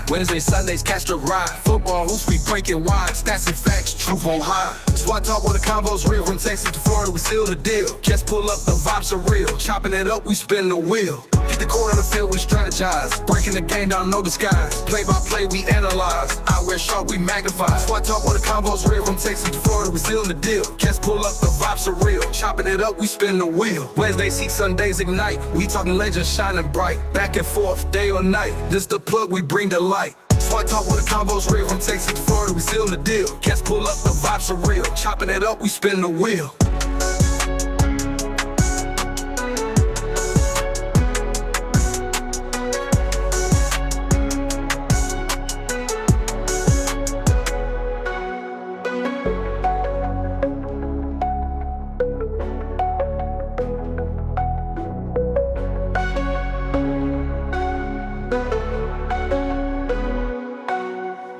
Wednesday, Sundays, catch the ride. Football hoops, we breaking wide. Stats and facts, truth on high. SWAC talk where the convo's real. From Texas to Florida, we seal the deal. Just pull up, the vibes are real. Chopping it up, we spin the wheel. Hit the corner of the field, we strategize. Breaking the game down, no disguise. Play by play, we analyze. Eyewear sharp, we magnify. SWAC talk where the convo's real. From Texas to Florida, we seal the deal. Just pull up, the vibes are real. Chopping it up, we spin the wheel. Wednesdays heat, Sundays ignite. We talking legends shining bright. Back and forth, day or night. This the plug, we bring the light. SWAC talk where the convo's real. From Texas to Florida, we seal the deal. Cats pull up, the vibes are real. Chopping it up, we spin the wheel.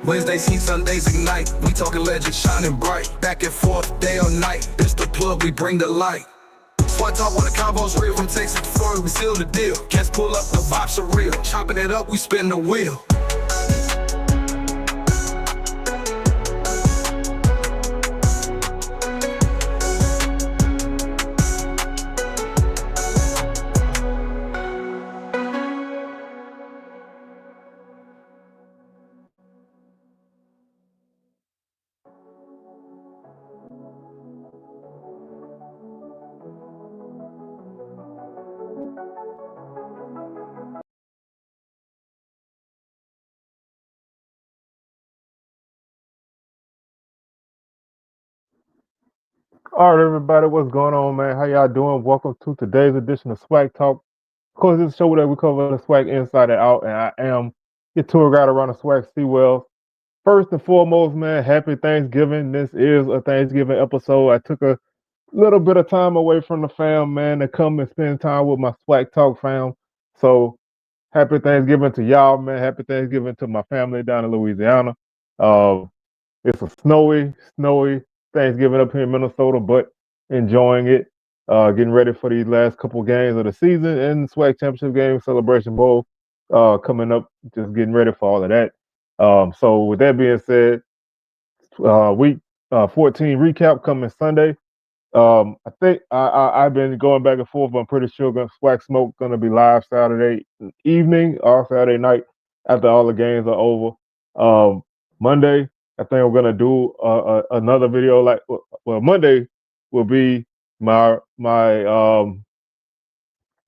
Wednesdays heat, Sundays ignite. We talking legends shining bright. Back and forth, day or night. This the plug, we bring the light. SWAC talk where the convo's real. From Texas to Florida, we seal the deal. Cats pull up, the vibes are real. Chopping it up, we spin the wheel. All right, everybody, what's going on, man? How y'all doing? Welcome to today's edition of SWAC Talk. Of course, this is a show where we cover the SWAC inside and out, and I am your tour guide around the SWAC Seawell. First and foremost, man, happy Thanksgiving. This is a Thanksgiving episode. I took a little bit of time away from the fam, man, to come and spend time with my SWAC Talk fam. So, happy Thanksgiving to y'all, man. Happy Thanksgiving to my family down in Louisiana. Um, it's a snowy Thanksgiving up here in Minnesota, but enjoying it. Getting ready for these last couple games of the season and SWAC Championship game, Celebration Bowl coming up. Just getting ready for all of that. So with that being said, week 14 recap coming Sunday. I think I've been going back and forth. But I'm pretty sure SWAC Smoke going to be live Saturday evening or Saturday night after all the games are over. Monday, I think we're gonna do another video. Like, well, Monday will be my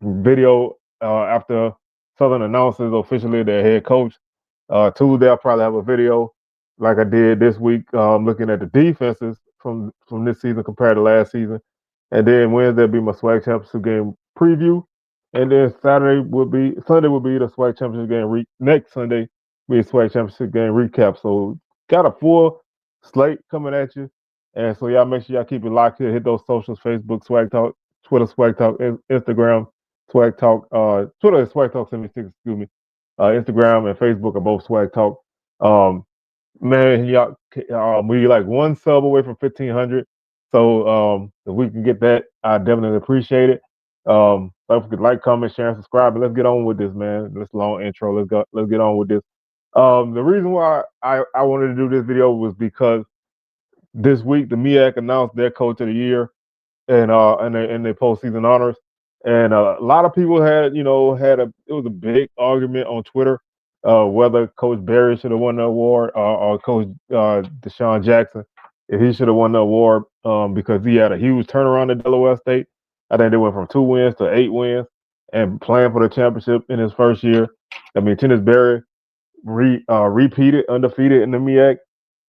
video after Southern announces officially their head coach. Tuesday, I'll probably have a video like I did this week, looking at the defenses from this season compared to last season. And then Wednesday will be my SWAC championship game preview. And then Sunday will be the SWAC championship game. Next Sunday will be SWAC championship game recap. So got a full slate coming at you. And so y'all make sure y'all keep it locked here. Hit those socials: Facebook, SWAC Talk; Twitter, SWAC Talk; Instagram, SWAC Talk. Twitter is SWAC Talk 76. Excuse me. Instagram and Facebook are both SWAC Talk. Man, y'all, we like one sub away from 1,500. So if we can get that, I definitely appreciate it. Don't forget to like, comment, share, and subscribe. And let's get on with this, man. This long intro. Let's go. Let's get on with this. The reason why I wanted to do this video was because this week the MEAC announced their coach of the year and their postseason honors. And a lot of people had it was a big argument on Twitter whether Coach Barry should have won the award or Coach Deshaun Jackson if he should have won the award because he had a huge turnaround at Delaware State. I think they went from 2 wins to 8 wins and playing for the championship in his first year. I mean, Tennis Barry repeated undefeated in the MEAC.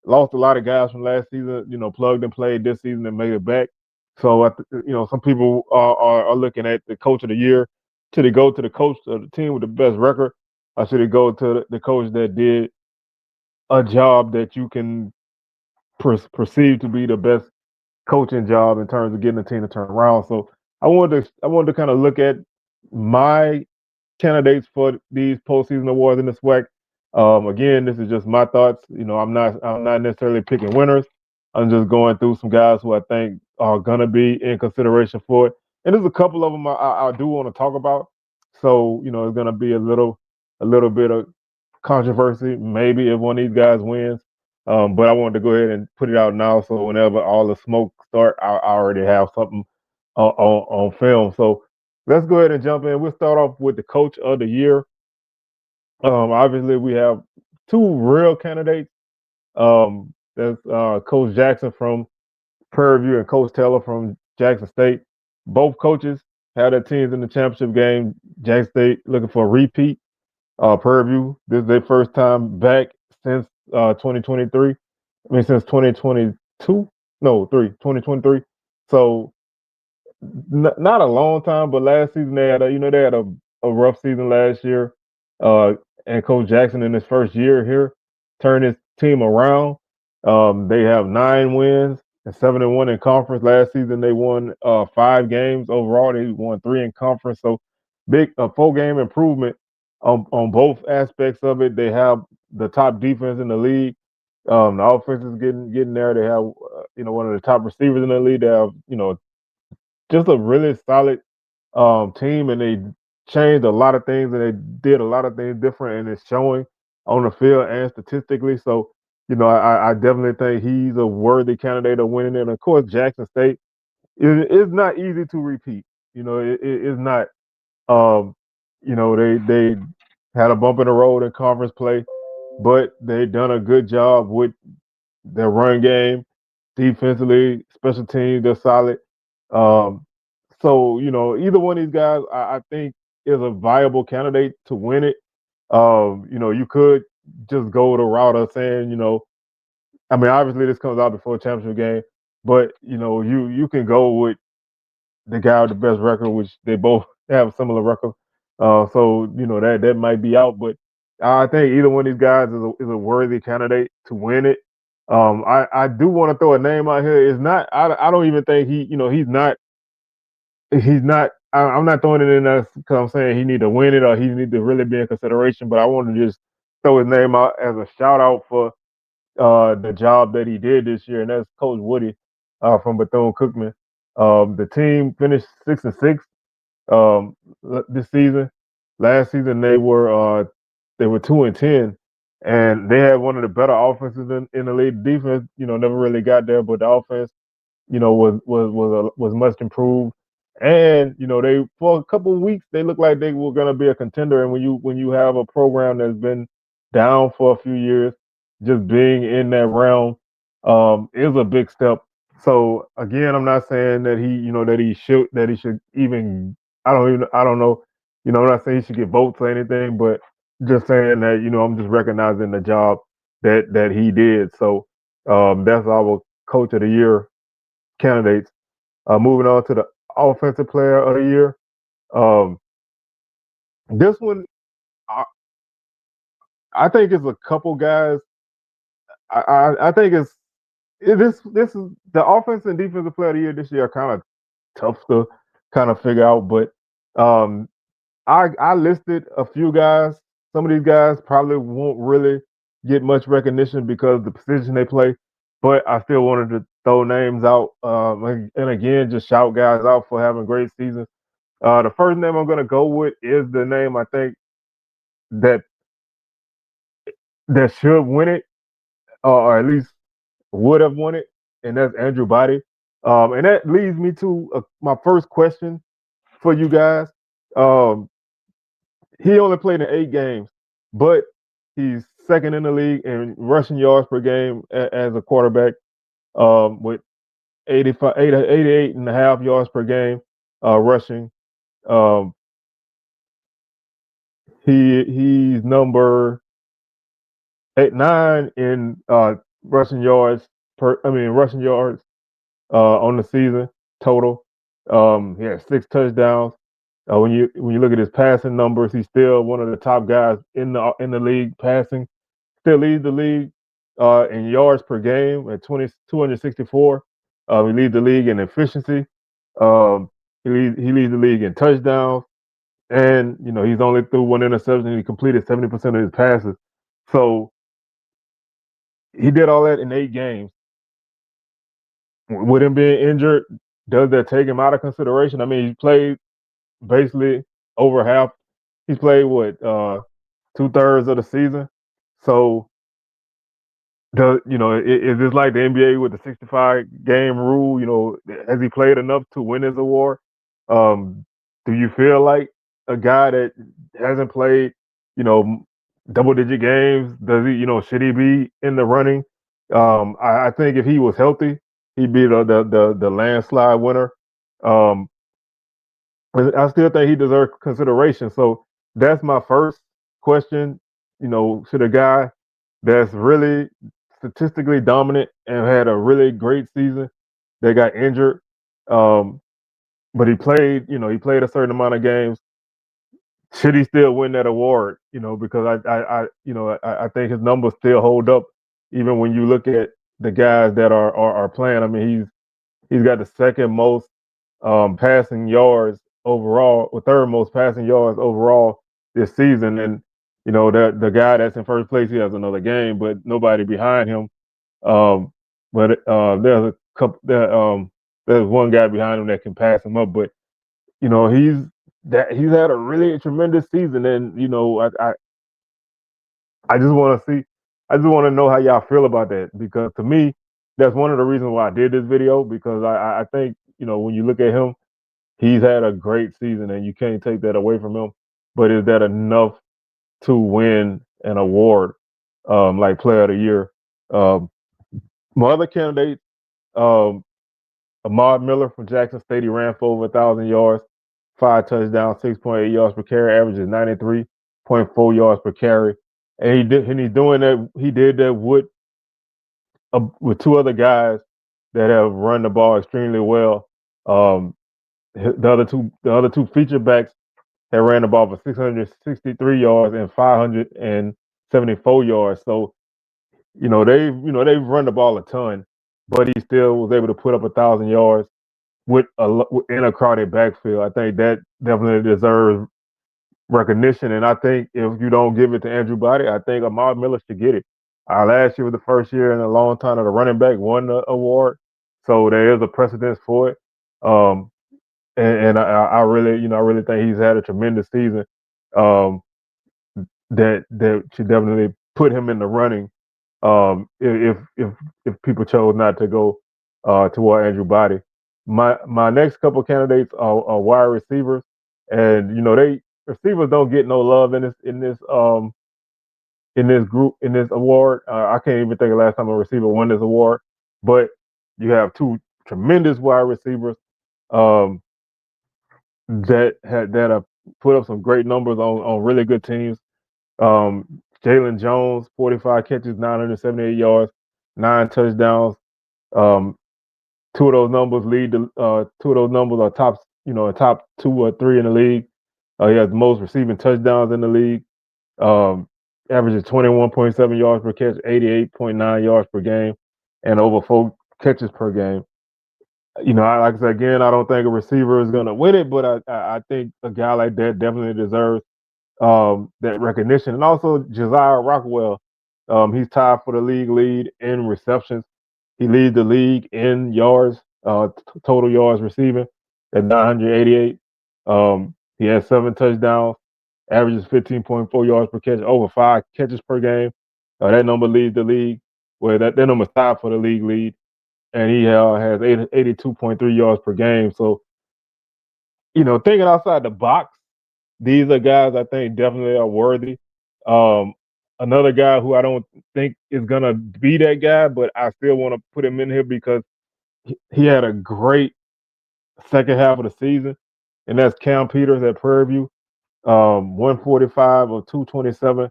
Lost a lot of guys from last season, plugged and played this season and made it back. So, some people are looking at the coach of the year. Should he go to the coach of the team with the best record, or should he go to the coach that did a job that you can perceive to be the best coaching job in terms of getting the team to turn around? So, I wanted to kind of look at my candidates for these postseason awards in the SWAC. Again, this is just my thoughts. I'm not necessarily picking winners. I'm just going through some guys who I think are gonna be in consideration for it. And there's a couple of them I do want to talk about. So it's gonna be a little bit of controversy, maybe if one of these guys wins. But I wanted to go ahead and put it out now, so whenever all the smoke start, I already have something on film. So let's go ahead and jump in. We'll start off with the coach of the year. Obviously, we have two real candidates. That's Coach Jackson from Prairie View and Coach Taylor from Jackson State. Both coaches had their teams in the championship game. Jackson State looking for a repeat. Prairie View, this is their first time back since 2023. I mean, since 2022. No, 2023. So not a long time, but last season they had a rough season last year. Uh, and Coach Jackson in his first year here turned his team around. They have 9 wins and 7-1 in conference. Last season they won 5 games overall. They won 3 in conference. So big a 4-game improvement on both aspects of it. They have the top defense in the league. The offense is getting there. They have one of the top receivers in the league. They have just a really solid team, and they changed a lot of things, and they did a lot of things different, and it's showing on the field and statistically. So, I definitely think he's a worthy candidate of winning it. And of course, Jackson State is not easy to repeat. It's not. Um, they had a bump in the road in conference play, but they done a good job with their run game, defensively, special teams, they're solid. Um, so, either one of these guys, I think, is a viable candidate to win it. You could just go the route of saying, I mean, obviously this comes out before a championship game, but you can go with the guy with the best record, which they both have a similar record. So that might be out, but I think either one of these guys is a worthy candidate to win it. I do want to throw a name out here. It's not. I don't even think he's not. He's not. I'm not throwing it in there because I'm saying he need to win it or he need to really be in consideration. But I want to just throw his name out as a shout out for the job that he did this year, and that's Coach Woody from Bethune-Cookman. The team finished 6-6 this season. Last season they were 2-10, and they had one of the better offenses in the league. Defense, never really got there, but the offense, was much improved. And they for a couple of weeks they looked like they were going to be a contender. And when you have a program that's been down for a few years, just being in that realm is a big step. So again, I'm not saying that he should even. I don't know. I'm not saying he should get votes or anything, but just saying that I'm just recognizing the job that he did. So that's our coach of the year candidates. Moving on to the offensive player of the year. Um, this one, I, I think it's a couple guys. I think this is the offense and defensive player of the year this year are kind of tough to kind of figure out. But um, I listed a few guys. Some of these guys probably won't really get much recognition because of the position they play. But I still wanted to throw names out, and again, just shout guys out for having great seasons. The first name I'm going to go with is the name I think that should win it, or at least would have won it, and that's Andrew Body. And that leads me to my first question for you guys. Um, he only played in 8 games, but he's second in the league in rushing yards per game as a quarterback, with 88 and a half yards per game rushing. Um, he's number 9 in rushing yards rushing yards on the season total. He has 6 touchdowns. When you look at his passing numbers, he's still one of the top guys in the league passing. Still leads the league in yards per game at 264. He leads the league in efficiency. He leads the league in touchdowns, and he's only threw 1 interception. He completed 70% of his passes. So he did all that in 8 games. With him being injured, does that take him out of consideration? I mean, he played basically over half. He's played what 2/3 of the season. So is this like the NBA with the 65 game rule? Has he played enough to win his award? Um, do you feel like a guy that hasn't played, you know, double digit games, does he, should he be in the running? I think if he was healthy, he'd be the landslide winner. Um, but I still think he deserves consideration. So that's my first question. Should a guy that's really statistically dominant and had a really great season that got injured, um, but he played a certain amount of games. Should he still win that award? Because I think his numbers still hold up, even when you look at the guys that are playing. I mean, he's got the second most passing yards overall, or third most passing yards overall this season. And the guy that's in first place, he has another game, but nobody behind him. Um, but there's a couple. There's one guy behind him that can pass him up. But he's had a really tremendous season, and I just want to see. I just want to know how y'all feel about that, because to me, that's one of the reasons why I did this video, because I think when you look at him, he's had a great season, and you can't take that away from him. But is that enough to win an award like Player of the Year? Um, my other candidate, um, Ahmad Miller from Jackson State, he ran for over 1,000 yards, 5 touchdowns, 6.8 yards per carry, averages 93.4 yards per carry, and he's doing that. He did that with two other guys that have run the ball extremely well. Um, the other two feature backs that ran the ball for 663 yards and 574 yards. So they've run the ball a ton, but he still was able to put up 1,000 yards in a crowded backfield. I think that definitely deserves recognition, and I think if you don't give it to Andrew Body, I think Ahmad Miller should get it. Last year was the first year in a long time that a running back won the award, so there is a precedence for it. Um, and I really, I really think he's had a tremendous season. Um, that should definitely put him in the running. If people chose not to go toward Andrew Body. My next couple candidates are wide receivers, and they receivers don't get no love in this award. I can't even think of the last time a receiver won this award, but you have two tremendous wide receivers um, that have put up some great numbers on really good teams. Jalen Jones, 45 catches, 978 yards, 9 touchdowns. Um, two of those numbers are top 2 or 3 in the league. He has the most receiving touchdowns in the league. Um, averages 21.7 yards per catch, 88.9 yards per game, and over 4 catches per game. Like I said again, I don't think a receiver is going to win it, but I think a guy like that definitely deserves that recognition. And also Josiah Rockwell, he's tied for the league lead in receptions. He leads the league in yards, total yards receiving at 988. He has 7 touchdowns, averages 15.4 yards per catch, over 5 catches per game. That number leads the league. Well, that number's tied for the league lead, and he has 82.3 yards per game. So, thinking outside the box, these are guys I think definitely are worthy. Um, Another guy who I don't think is gonna be that guy, but I still want to put him in here because he had a great second half of the season, and that's Cam Peters at Prairie View. 145 or 227,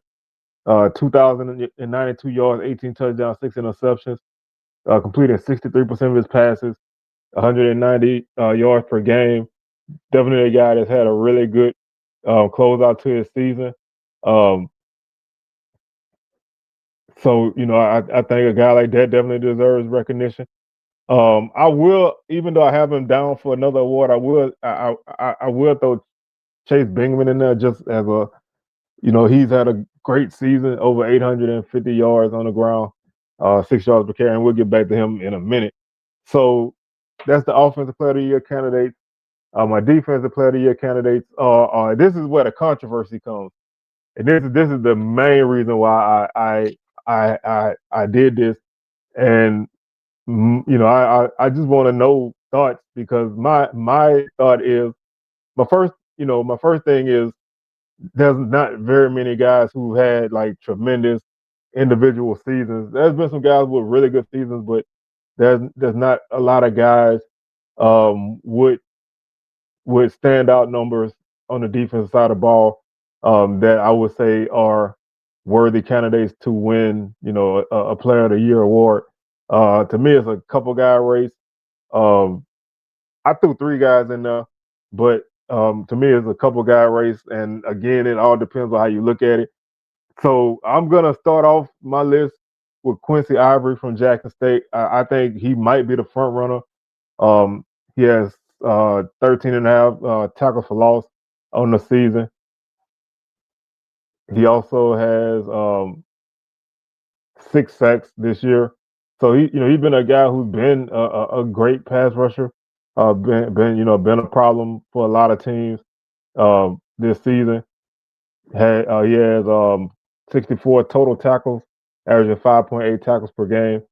2,092 yards, 18 touchdowns, 6 interceptions, completing 63% of his passes, 190 yards per game. Definitely a guy that's had a really good closeout to his season. Um, I think a guy like that definitely deserves recognition. I will, even though I have him down for another award, I will throw Chase Bingman in there just as he's had a great season, over 850 yards on the ground, 6 yards per carry, and we'll get back to him in a minute. So that's the offensive player of the year candidates. My defensive player of the year candidates are this is where the controversy comes. and this is the main reason why I did this, and I just want to know thoughts because my thought is my first thing is there's not very many guys who had like tremendous individual seasons. There's been some guys with really good seasons, but there's not a lot of guys with standout numbers on the defensive side of the ball that I would say are worthy candidates to win, a Player of the Year award. To me, it's a couple guy race. Um, I threw three guys in there, but to me, it's a couple guy race. And again, it all depends on how you look at it. So I'm gonna start off my list with Quincy Ivory from Jackson State. I think he might be the front runner. He has 13 and a half tackles for loss on the season. He also has 6 sacks this year. So he's been a guy who's been a great pass rusher. Been a problem for a lot of teams this season. He has 64 total tackles, averaging 5.8 tackles per game.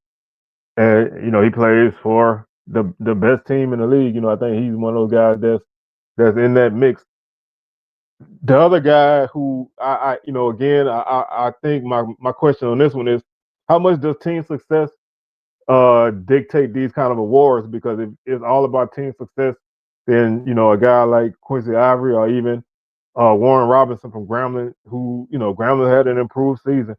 And he plays for the best team in the league. I think he's one of those guys that's in that mix. The other guy who again, I think my question on this one is how much does team success dictate these kind of awards? Because if it's all about team success, then a guy like Quincy Ivory or even Warren Robinson from Grambling, who Grambling had an improved season,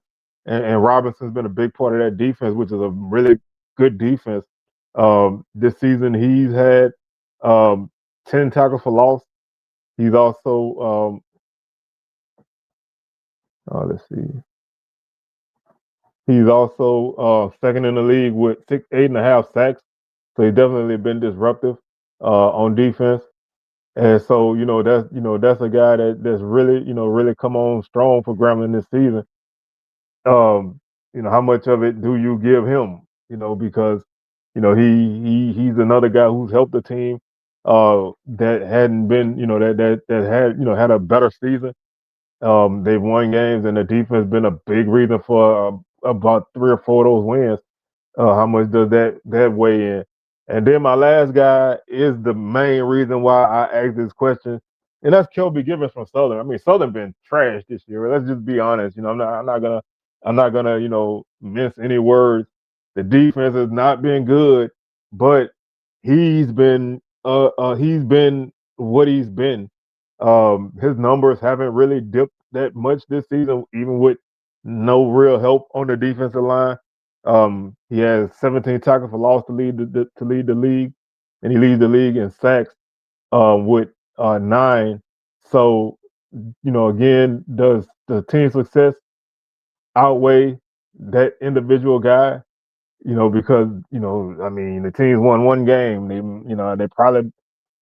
and Robinson's been a big part of that defense, which is a really good defense. This season, he's had 10 tackles for loss. He's also let's see. He's also second in the league with 8.5 sacks. So he's definitely been disruptive on defense. And so, that's a guy that's really, really come on strong for Grambling this season. How much of it do you give him? Because, he's another guy who's helped the team that hadn't been, that had, had a better season. They've won games, and the defense been a big reason for about 3 or 4 of those wins. How much does that weigh in? And then my last guy is the main reason why I asked this question, and that's Kelby Givens from Southern. I mean, Southern been trash this year. Let's just be honest. I'm not gonna mince any words. The defense has not been good, but he's been what he's been. His numbers haven't really dipped that much this season, even with no real help on the defensive line. He has 17 tackles for loss to lead the league, and he leads the league in sacks with 9. So again, does the team success outweigh that individual guy? Because I mean, the team's won one game. They probably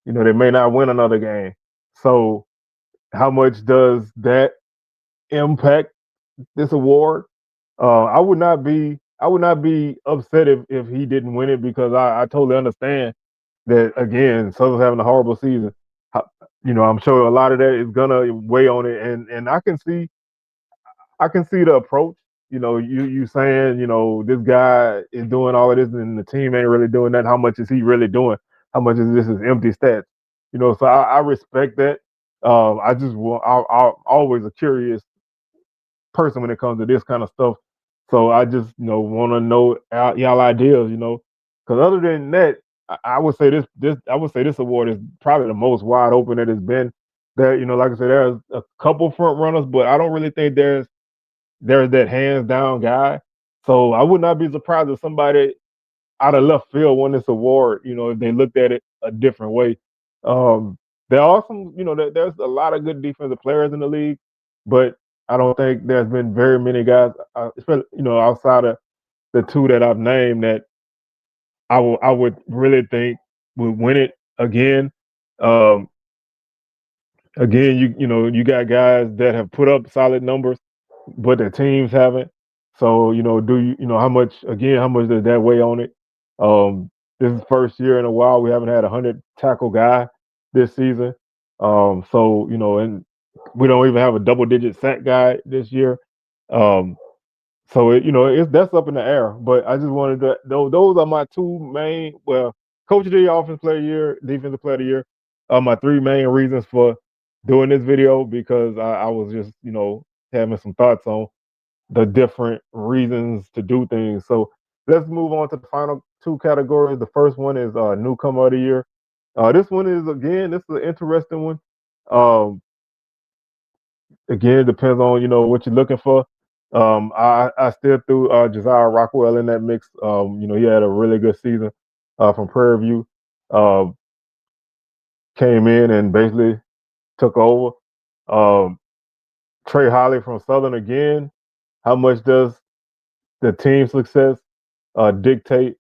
they may not win another game. So how much does that impact this award? I would not be upset if he didn't win it because I totally understand that again, Southern's having a horrible season. I'm sure a lot of that is gonna weigh on it, and I can see the approach. You saying this guy is doing all of this and the team ain't really doing that. How much is he really doing? How much is this is empty stats? So I respect that. I just I'm always a curious person when it comes to this kind of stuff. So I just want to know y'all ideas. Because other than that, I would say this award is probably the most wide open that it's been. There, like I said, there's a couple front runners, but I don't really think there's that hands down guy. So I would not be surprised if somebody out of left field won this award. If they looked at it a different way. Um, there are some, there's a lot of good defensive players in the league, but I don't think there's been very many guys, especially outside of the two that I've named, that I would really think would win it again. Um, again, you got guys that have put up solid numbers, but their teams haven't. So do how much does that weigh on it? This is first year in a while we haven't had a 100 tackle guy this season. So and We don't even have a double-digit sack guy this year. Um, so it's that's up in the air. But I just wanted to. Those are my two main. Well, coach of the year, offensive player of the year, defensive player of the year. Are my three main reasons for doing this video because I was just having some thoughts on the different reasons to do things. So let's move on to the final two categories. The first one is newcomer of the year. This one is this is an interesting one. Um, Again, it depends on what you're looking for. I still threw Josiah Rockwell in that mix. He had a really good season from Prairie View. Uh, Came in and basically took over. Um, Trey Holly from Southern again. How much does the team success dictate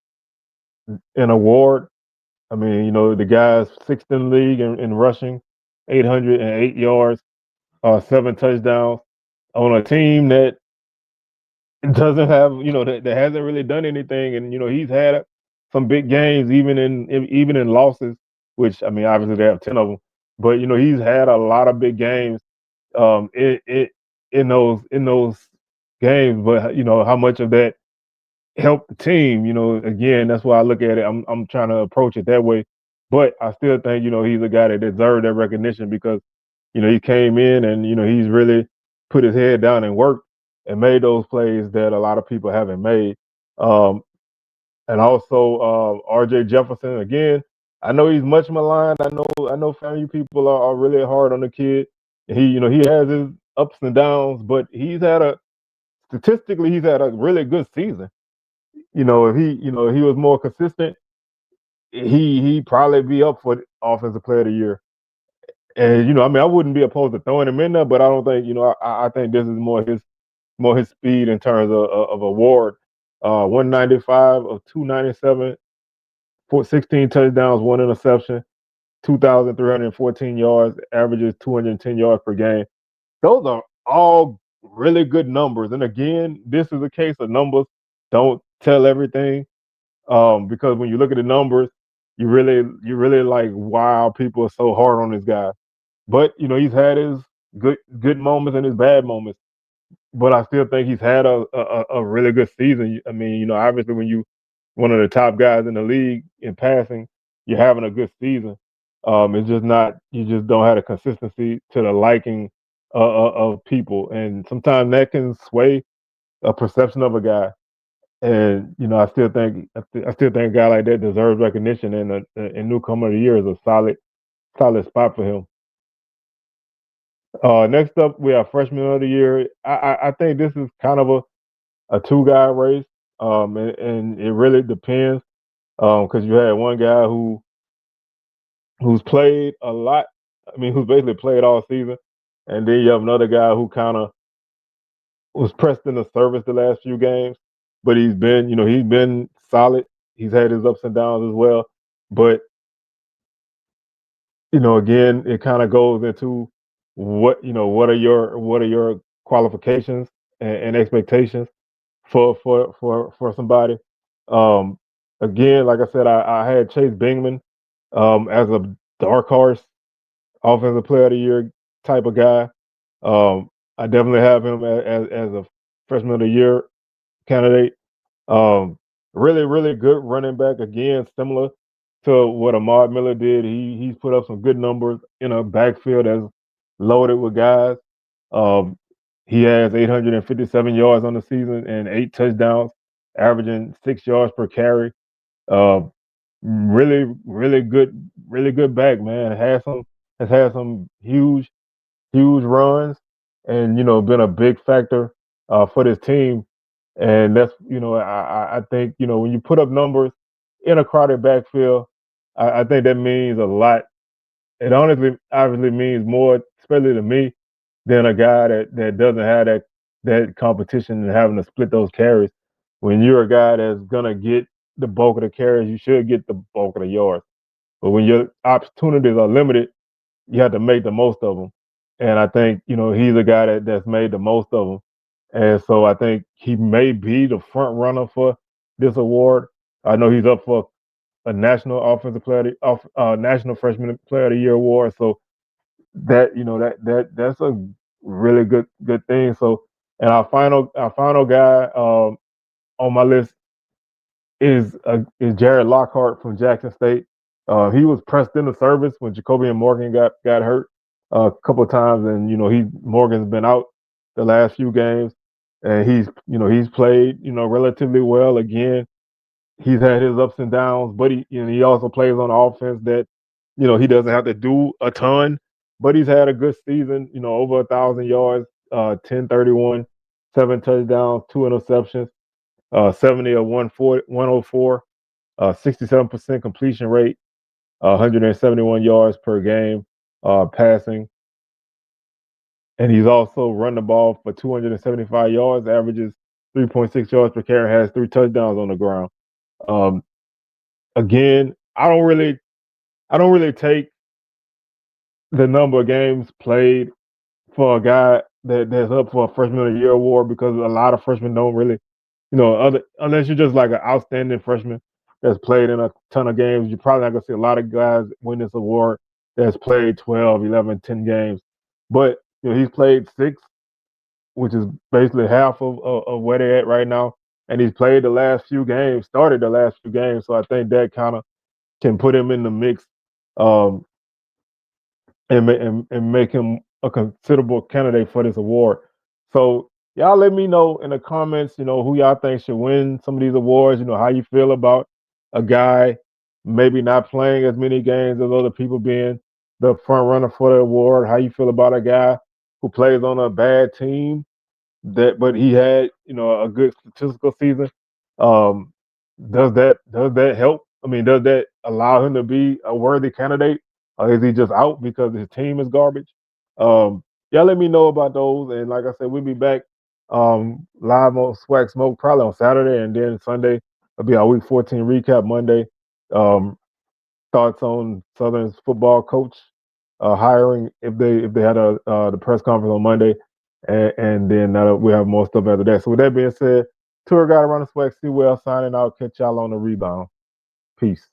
an award? I mean, the guy's sixth in the league in rushing, 808 yards, 7 touchdowns on a team that doesn't have, that hasn't really done anything, and he's had some big games, even in losses. Which I mean, obviously they have 10 of them, but he's had a lot of big games in those games. But how much of that helped the team? Again, that's why I look at it. I'm trying to approach it that way, but I still think he's a guy that deserved that recognition because he came in and he's really put his head down and worked and made those plays that a lot of people haven't made. Um, and also R.J. Jefferson again. I know he's much maligned. I know family people are really hard on the kid. He has his ups and downs, but he's had a really good season. If he was more consistent, he probably be up for offensive player of the year. And I mean, I wouldn't be opposed to throwing him in there, but I don't think I think this is more his speed in terms of award. 195 of 297 for 16 touchdowns, one interception, 2,314 yards, averages 210 yards per game. Those are all really good numbers. And again, this is a case of numbers don't tell everything. Because when you look at the numbers, you really like, wow, people are so hard on this guy. But he's had his good moments and his bad moments. But I still think he's had a really good season. I mean, obviously when you one of the top guys in the league in passing, you're having a good season. It's just not you just don't have the consistency to the liking of people, and sometimes that can sway a perception of a guy. And I still think a guy like that deserves recognition, and a newcomer of the year is a solid spot for him. Next up, we have freshman of the year. I think this is kind of a two-guy race, and it really depends because you had one guy who's played a lot. I mean, who's basically played all season, and then you have another guy who kind of was pressed in the service the last few games, but he's been solid. He's had his ups and downs as well, but again, it kind of goes into what are your qualifications and expectations for somebody. Um, Again, like I said, I had Chase Bingman as a dark horse offensive player of the year type of guy. I definitely have him as a freshman of the year candidate. Um, Really, really good running back. Again, similar to what Ahmad Miller did. He's put up some good numbers in a backfield that's loaded with guys. Um, he has 857 yards on the season and 8 touchdowns, averaging 6 yards per carry. Uh, really good back, man. Has had some huge runs, and been a big factor for this team. And that's I think when you put up numbers in a crowded backfield, I think that means a lot. It honestly obviously means more, especially to me, than a guy that doesn't have that competition and having to split those carries. When you're a guy that's gonna get the bulk of the carries, you should get the bulk of the yards. But when your opportunities are limited, you have to make the most of them. And I think he's a guy that's made the most of them. And so I think he may be the front runner for this award. I know he's up for a national offensive player, national freshman player of the year award. So that that's a really good thing. So, and our final guy on my list is Jared Lockhart from Jackson State. He was pressed into service when Jacoby and Morgan got hurt a couple of times, and Morgan's been out the last few games, and he's played relatively well again. He's had his ups and downs, but he also plays on offense that he doesn't have to do a ton, but he's had a good season. Over 1,000 yards, 1031, 7 touchdowns, 2 interceptions, 70 of 104, 67% completion rate, 171 yards per game passing. And he's also run the ball for 275 yards, averages 3.6 yards per carry, has 3 touchdowns on the ground. Um, Again, I don't really take the number of games played for a guy that's up for a freshman of the year award, because a lot of freshmen don't really, other unless you're just like an outstanding freshman that's played in a ton of games, you're probably not gonna see a lot of guys win this award that's played 12, 11, 10 games. But he's played 6, which is basically half of where they're at right now. And he's played the last few games, started the last few games. So I think that kind of can put him in the mix, um, and make him a considerable candidate for this award. So y'all let me know in the comments, who y'all think should win some of these awards. How you feel about a guy maybe not playing as many games as other people being the front runner for the award. How you feel about a guy who plays on a bad team but he had a good statistical season. Um, does that help? I mean, does that allow him to be a worthy candidate, or is he just out because his team is garbage? Y'all let me know about those, and like I said, we'll be back live on Swag Smoke probably on Saturday, and then Sunday will be our Week 14 recap. Monday, um, thoughts on Southern's football coach hiring if they had the press conference on Monday, and then we have more stuff after that. So with that being said, tour guide around the swag, see well signing out. Catch y'all on the rebound. Peace.